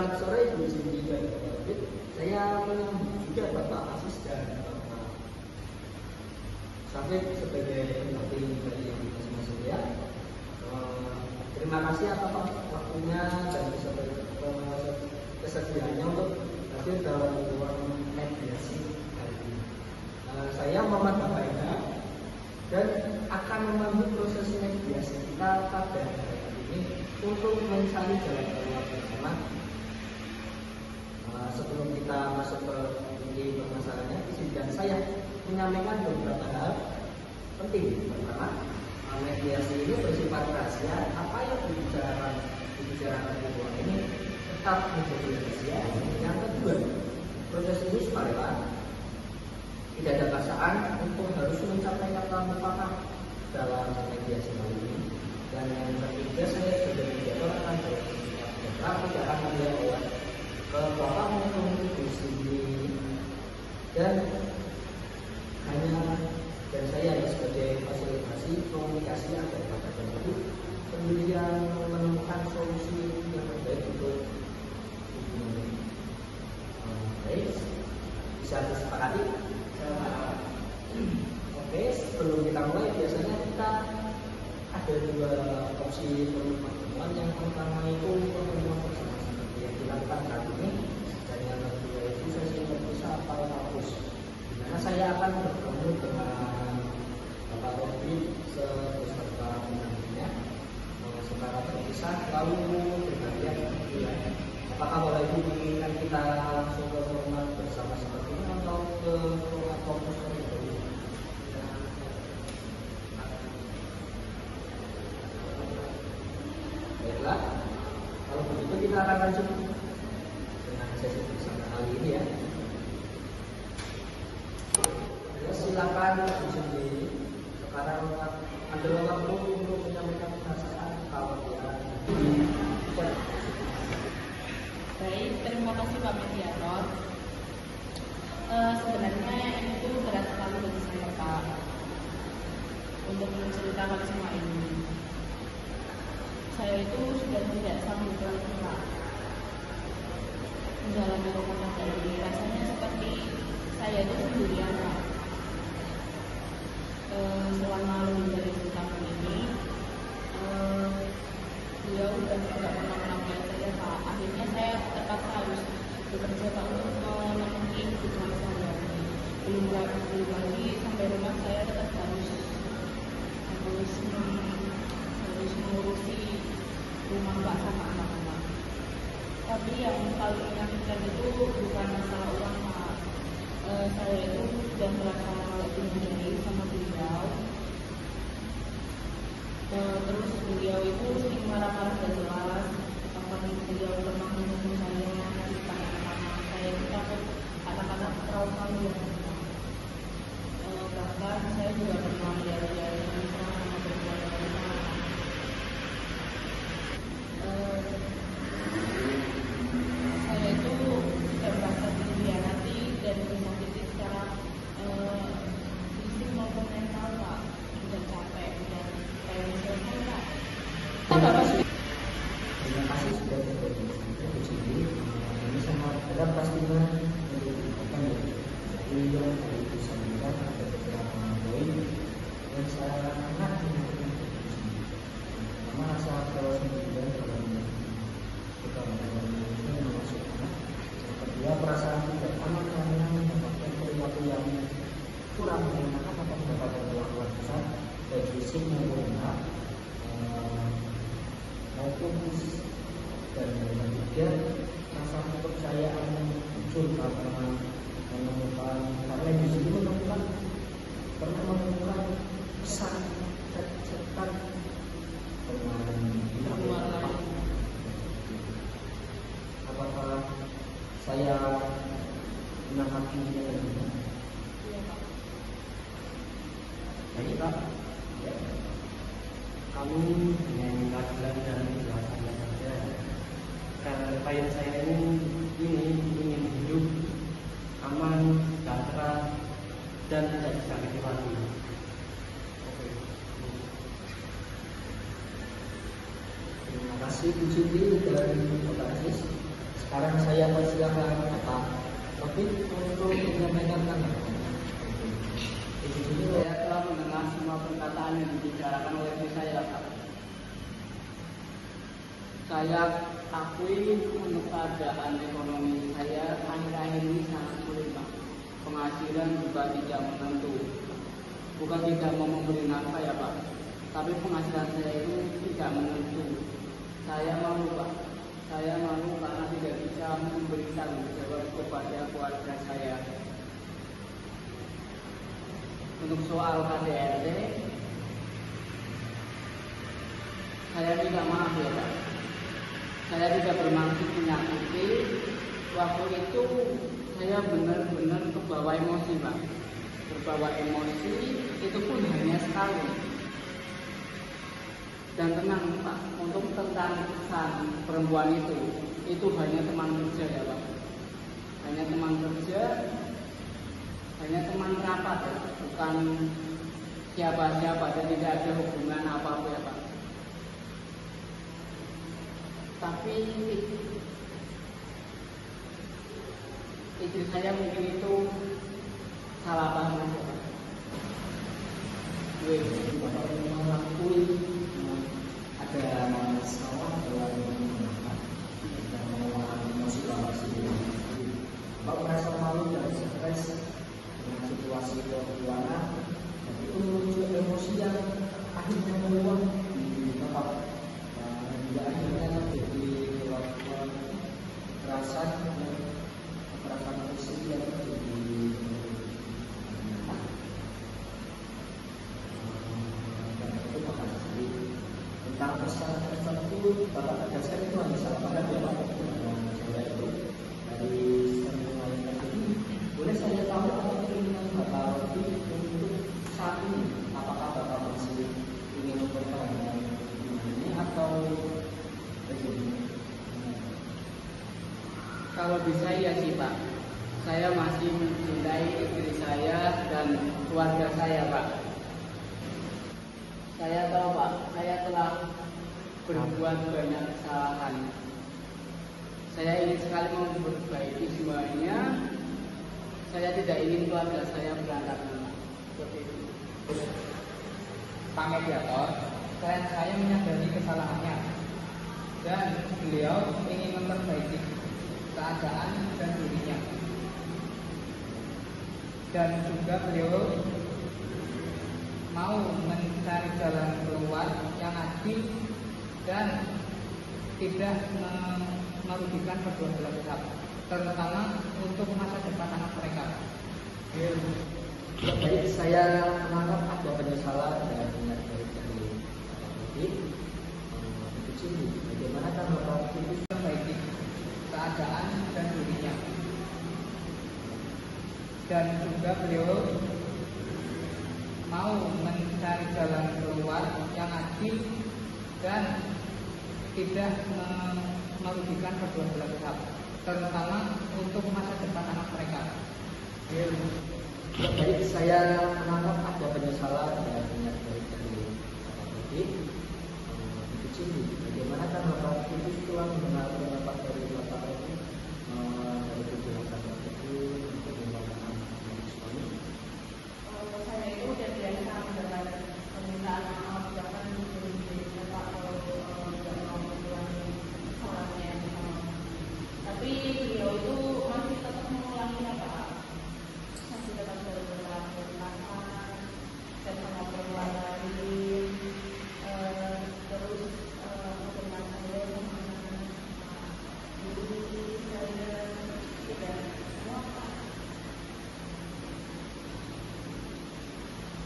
Selamat sore Bu Cindy dan Pak David. Saya juga Bapak Asis dan Bapak Safir sebagai pelatih dari masing-masing ya. Terima kasih atas waktunya dan kesediaannya untuk hadir dalam ruang mediasi hari ini. Saya Muhammad Bapaina dan akan memandu proses mediasi kita pada hari ini untuk mencari jalan keluar bersama. Sebelum kita masuk ke inti permasalahannya, izinkan saya menyampaikan beberapa hal penting. Pertama, mediasi ini bersifat rahasia. Apa yang dibicarakan di ruang ini tetap menjadi rahasia. Yang kedua, proses ini sukarela, tidak ada paksaan untuk harus mencapai kata mufakat dalam mediasi kali ini. Dan yang ketiga, saya sudah menjawab akan tidak akan menjawab ke Bapak maupun Ibu Cindy dan hanya dan saya sebagai fasilitasi komunikasi agar Bapak dan Ibu kemudian menemukan solusi yang terbaik untuk ini. Baik, bisa disepakati? Oke, sebelum kita mulai biasanya kita ada dua opsi pertemuan. Yang pertama itu pertemuan bersama seperti yang dilakukan saat ini, dan yang kedua itu sesi terpisah atau kampus, di mana saya akan bertemu dengan Bapak Robi beserta pendampingnya secara terpisah lalu berbagian kemudian. Apakah Bapak Ibu menginginkan kita langsung ke format bersama seperti ini atau ke format kampus terlebih dahulu? Baiklah, kalau begitu kita akan lanjut dengan sesi bersama kali ini ya. Silakan sendiri. Sekarang adalah waktu untuk menyampaikan perasaan kalau ya. Baik, terima kasih Pak Mediator. Sebenarnya itu berat sekali bagi saya Pak untuk menceritakan semua ini. Saya itu sudah tidak sanggup lagi Pak menjalani rumah tangga ini. Rasanya seperti saya itu sendirian Pak. Selama lebih dari 1 tahun ini, beliau sudah tidak pernah menemui saya Pak. Akhirnya saya terpaksa harus bekerja Pak untuk memenuhi kebutuhan saya. Belum lagi sampai rumah saya tetap harus mengurusi rumah Pak sama anak-anak. Tapi yang paling menyakitkan itu bukan masalah uang Pak. Saya itu sudah merasa lebih menjadi sama beliau. Terus beliau itu sering marah-marah dan jelas. Kapan beliau pernah menyuruh saya tentang anak-anak saya itu takut anak-anak trauma yang bahkan saya juga pernah melihat dia sama berkeluarga. Saya itu sudah merasa dikhianati dan disakiti secara fisik maupun mental Pak. Sudah capek, sudah kayak misalnya Pak. Terima kasih sudah berbagi Bu Cindy. Ini sangat berat pastinya untuk apa ya? Jadi yang saya bisa melihat ada beberapa poin yang saya sangat mengerti Bu Cindy. Pertama rasa kesendirian dalam kita memasukkan. Yang kedua perasaan tidak aman karena mendapatkan perilaku yang kurang menyenangkan atau mendapatkan perlakuan besar baik fisik maupun mental maupun fisik. Dan yang ketiga rasa kepercayaan yang muncul karena menemukan di sini menemukan pesan chat-chatan dengan apakah saya menangkapinya dengan benar? Iya Pak. Baik Pak, ya. Kami dengan keadilan dan kejelasannya saja. Karena klien saya ini ingin hidup aman, sejahtera, dan tidak disakiti lagi. Terima kasih Bu Cindy dan Bapak Aziz. Karena saya persilakan apa, tapi untuk menyampaikan itu Saya telah mendengar semua perkataan yang dibicarakan oleh istri saya, Pak. Saya akui untuk keadaan ekonomi saya akhir-akhir ini sangat sulit, Pak. Penghasilan juga tidak menentu. Bukan tidak mau memberi nafkah ya, Pak, tapi penghasilan saya itu tidak menentu. Saya malu, Pak. Saya malu karena tidak bisa memberi tanggung jawab kepada keluarga saya. Untuk soal KDRT, saya tidak maaf ya, Pak. Saya tidak bermaksud menyakiti. Waktu itu saya benar-benar terbawa emosi, Pak. Terbawa emosi itu pun hanya sekali. Dan tenang, Pak, untuk tentang pesan perempuan itu hanya teman kerja ya, Pak. Hanya teman kerja, hanya teman rapat ya, bukan siapa-siapa dan tidak ada hubungan apa-apa ya, Pak. Tapi istri saya mungkin itu salah paham aja, Pak. Bapak mengakui ada masalah dalam masyarakat dan mengelola emosi Bapak sendiri. Bapak merasa malu dan stres dengan situasi keuangan, dan itu muncul emosi yang akhirnya meluap di Bapak. Hingga akhirnya terjadi perasaan emosi yang terjadi. Tentang pesan tertentu Bapak tegaskan itu hanya salah paham ya Pak. Saya itu dari semua yang tadi boleh saya tahu apa keinginan Bapak untuk saat ini, apakah Bapak masih ingin mempertahankan ini atau bagaimana? Kalau bisa iya sih, Pak. Saya masih mencintai istri saya dan keluarga saya, Pak. Saya tahu, Pak, saya telah berbuat banyak kesalahan. Saya ingin sekali memperbaiki semuanya. Saya tidak ingin keluarga saya berantakan. Seperti itu. Pak Mediator, klien saya menyadari kesalahannya dan beliau ingin memperbaiki keadaan dan dirinya. Dan juga beliau mau mencari jalan keluar yang adil dan tidak merugikan kedua belah pihak, terutama untuk masa depan anak mereka. Baik, saya menganggap ada penyesalan dan niat baik dari Bapak Budi. Itu sini, bagaimana kan Bapak Budi Memperbaiki keadaan dan dirinya. Dan juga beliau mau mencari jalan keluar yang adil dan tidak merugikan kedua belah pihak, terutama untuk masa depan anak mereka. Baik, saya menganggap ada penyesalan dan niat baik dari Bapak Budi. Itu sini, bagaimana kan Bapak Budi telah mengenal pendapat dari Bapak Budi dari penjelasan Bapak Budi untuk membangun suami. Saya itu udah biasa mendapat permintaan maaf bahkan dari Bapak kalau tidak mau mengulangi kesalahannya yang sama. Tapi beliau itu masih tetap mengulanginya, Pak. Masih tetap berlaku kasar dan sama perempuan lain. Terus dengan saya sama diri saya tidak semua, Pak.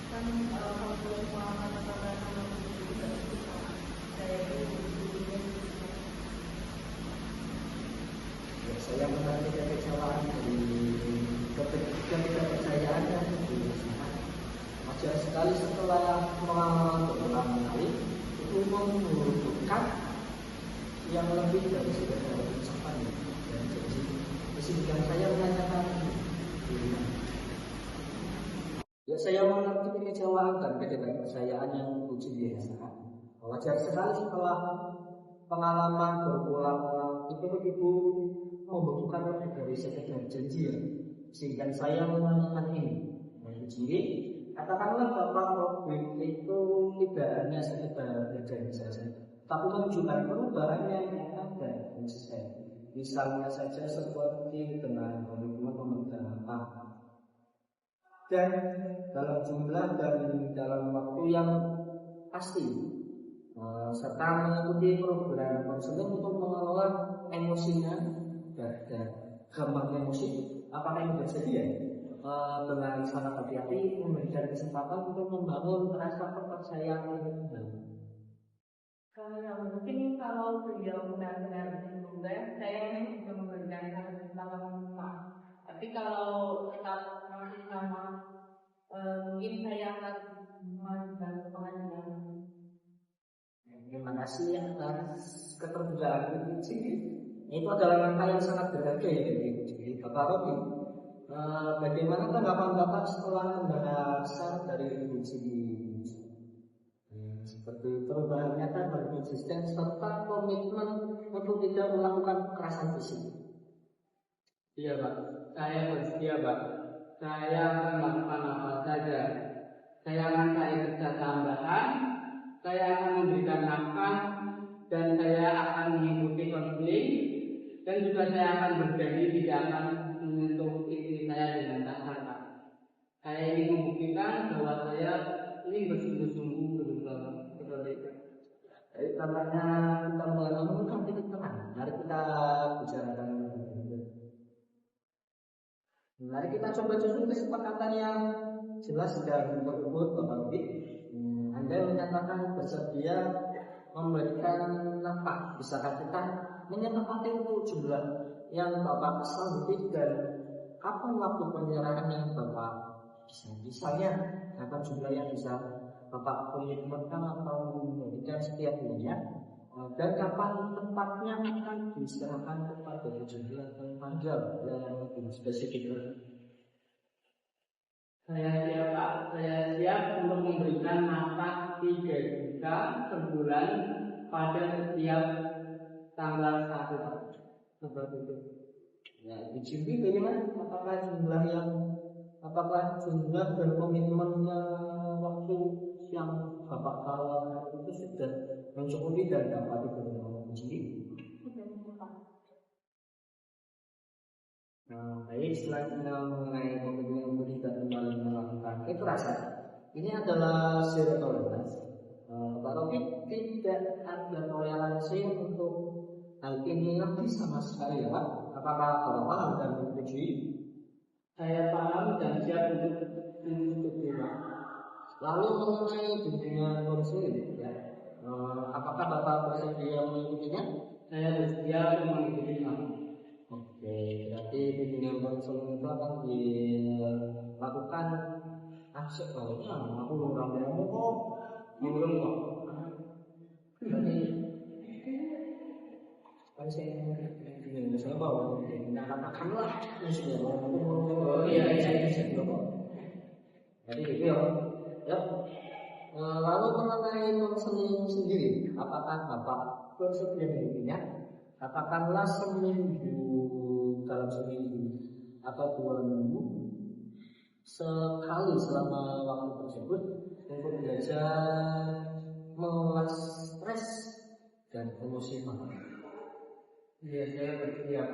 Kan kalau semua kata-kata sama diri tidak bisa. Saya itu Ya, saya mengalami kekecewaan dari ketidakpercayaan dan kegelisahan. Wajar sekali setelah pengalaman berulang kali itu membutuhkan yang lebih dari sekedar ucapan dan janji. Sehingga saya menanyakan ya, saya mengalami kekecewaan dan ketidakpercayaan yang uji biasa. Wajar sekali setelah pengalaman berulang-ulang ibu membutuhkan lebih dari sekedar janji ya, sehingga saya menanyakan ini. Jadi katakanlah Bapak Robin itu tidak hanya sekedar berjanji saja, tapi menunjukkan perubahan yang ada konsisten. Misalnya saja seperti dengan komitmen memberikan apa dan dalam jumlah dan dalam waktu yang pasti, serta mengikuti program konseling untuk mengelola emosinya dan gampang emosi. Apakah ini bersedia dengan sangat hati-hati memberikan kesempatan untuk membangun rasa kepercayaan yang kembali? Kalau mungkin kalau beliau benar-benar berubah, saya bisa memberikan kesempatan maaf. Tapi kalau tetap masih sama, mungkin saya akan mengajukan ke pengadilan. Terima kasih atas keterbukaan ini. Itu adalah langkah yang sangat berharga ya dari Bapak Robi. Bagaimana tanggapan Bapak setelah mendengar dari Ibu Cidi? Seperti perubahan nyata dan konsisten serta komitmen untuk tidak melakukan kekerasan fisik. Iya Pak, saya bersedia Pak. Saya akan melakukan apa saja. Saya akan cari kerja tambahan, saya akan memberikan nafkah, dan saya akan mengikuti konseling, dan juga saya akan berjanji tidak akan menyentuh istri saya dengan kasar Pak. Saya ingin membuktikan bahwa saya ini bersungguh-sungguh berusaha seperti itu. Jadi karena kita mulai menemukan titik terang, mari kita bicarakan. Mari kita coba susun kesepakatan yang jelas dan berbobot Bapak Robi. Anda menyatakan bersedia memberikan nafkah, bisakah kita menyepakati untuk jumlah yang Bapak sanggupi dan kapan waktu penyerahan yang Bapak misalnya kapan jumlah yang bisa Bapak komitmenkan atau memberikan setiap bulannya, dan kapan tempatnya akan diserahkan kepada jumlah tanggal yang lebih spesifik. Saya siap Pak, saya siap untuk memberikan nafkah 3 juta per bulan pada setiap tanggal 1 Pak. Seperti itu. Ya, dicubi bagaimana? Apakah jumlah dan komitmennya waktu yang Bapak tawarkan itu sudah mencukupi dan dapat dicubi? Nah, baik, selanjutnya mengenai komitmen memberi dan kembali melakukan kekerasan. Ini adalah zero tolerance. Pak Robi tidak ada toleransi untuk hal ini lagi sama sekali ya Pak. Apakah Bapak paham dan menyetujui? Saya paham dan siap untuk menyetujui Pak. Lalu mengenai bimbingan konseling ya, apakah Bapak bersedia mengikutinya? Saya bersedia untuk mengikutinya. Oke, berarti bimbingan konseling itu akan dilakukan sebaliknya. Aku orang demo kok, belum kok. Jadi kan saya bawa katakanlah sudah Oh iya saya kok. Jadi itu ya. Lalu mengenai konseling sendiri, apakah Bapak bersedia mengikutinya? Katakanlah dalam seminggu atau 2 minggu sekali selama waktu tersebut untuk belajar mengelola stres dan emosi Bapak. Iya, saya bersedia.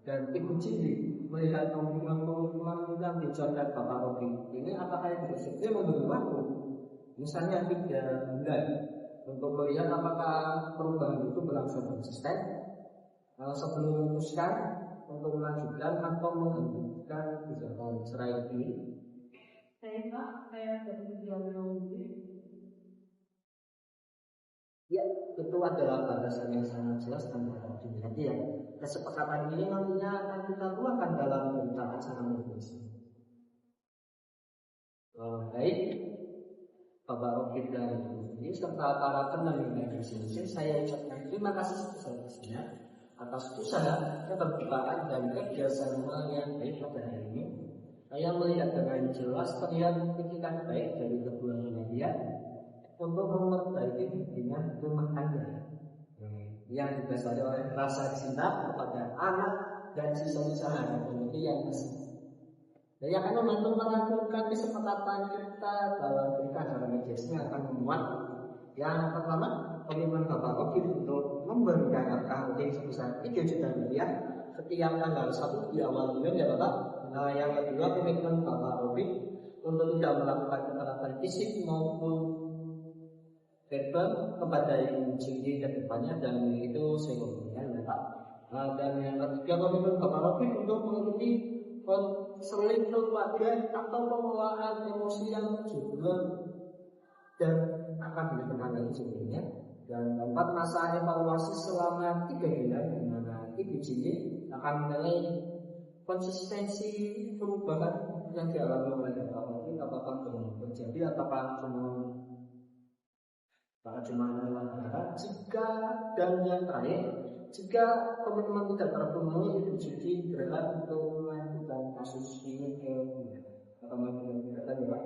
Dan Ibu Cindi melihat komitmen yang dicontohkan Bapak Robi ini, apakah Ibu bersedia memberi waktu misalnya 3 bulan untuk melihat apakah perubahan itu berlangsung konsisten sebelum memutuskan untuk melanjutkan atau menghentikan gugatan cerai ini? Saya bersedia menunggu. Ya, itu adalah batasan yang sangat jelas dan berarti. Nanti ya, kesepakatan ini nantinya akan kita tuangkan dalam berita acara mediasi. Baik, Bapak Robi dan Ibu Cindi serta para pendamping mediasi, saya ucapkan terima kasih sebesar-besarnya atas usaha, keterbukaan dan kerjasama yang baik pada hari ini. Saya melihat dengan jelas terlihat etikat baik dari kedua belah pihak untuk memperbaiki hubungan rumah tangga. yang didasari oleh rasa cinta kepada anak dan sisa-sisa hari yang bersih. Jadi akan membantu melakukan kesepakatan kita dalam berita dalam mediasi akan memuat yang pertama komitmen Bapak Rocky untuk memberikan angka rutin sebesar 3 juta rupiah setiap tanggal 1 di awal bulan ya Bapak. Yang kedua komitmen Bapak Rocky untuk tidak melakukan kekerasan fisik maupun verbal kepada ibu Cindy ke depannya, dan itu saya komitmen ya Pak. Dan yang ketiga komitmen Bapak Rocky untuk mengikuti konseling keluarga atau pengelolaan emosi yang juga dan akan ditenangani sebelumnya. Dan keempat masa evaluasi selama 3 bulan di mana ibu Cindy akan menilai konsistensi perubahan yang dialami oleh Bapak Rocky, apakah terjadi apakah cuma jika, dan yang terakhir jika komitmen tidak terpenuhi ibu Cindy berhak untuk melanjutkan kasus ini ke teman-teman kita ya Pak.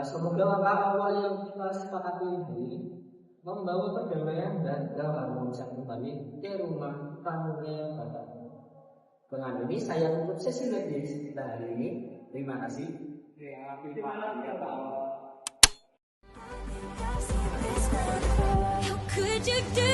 Semoga langkah awal yang kita sepakati ini membawa perdamaian dan keharmonisan kembali ke rumah tangga Bapak. Dengan ini saya tutup sesi mediasi kita hari ini. Terima kasih. Terima kasih Pak. Could you do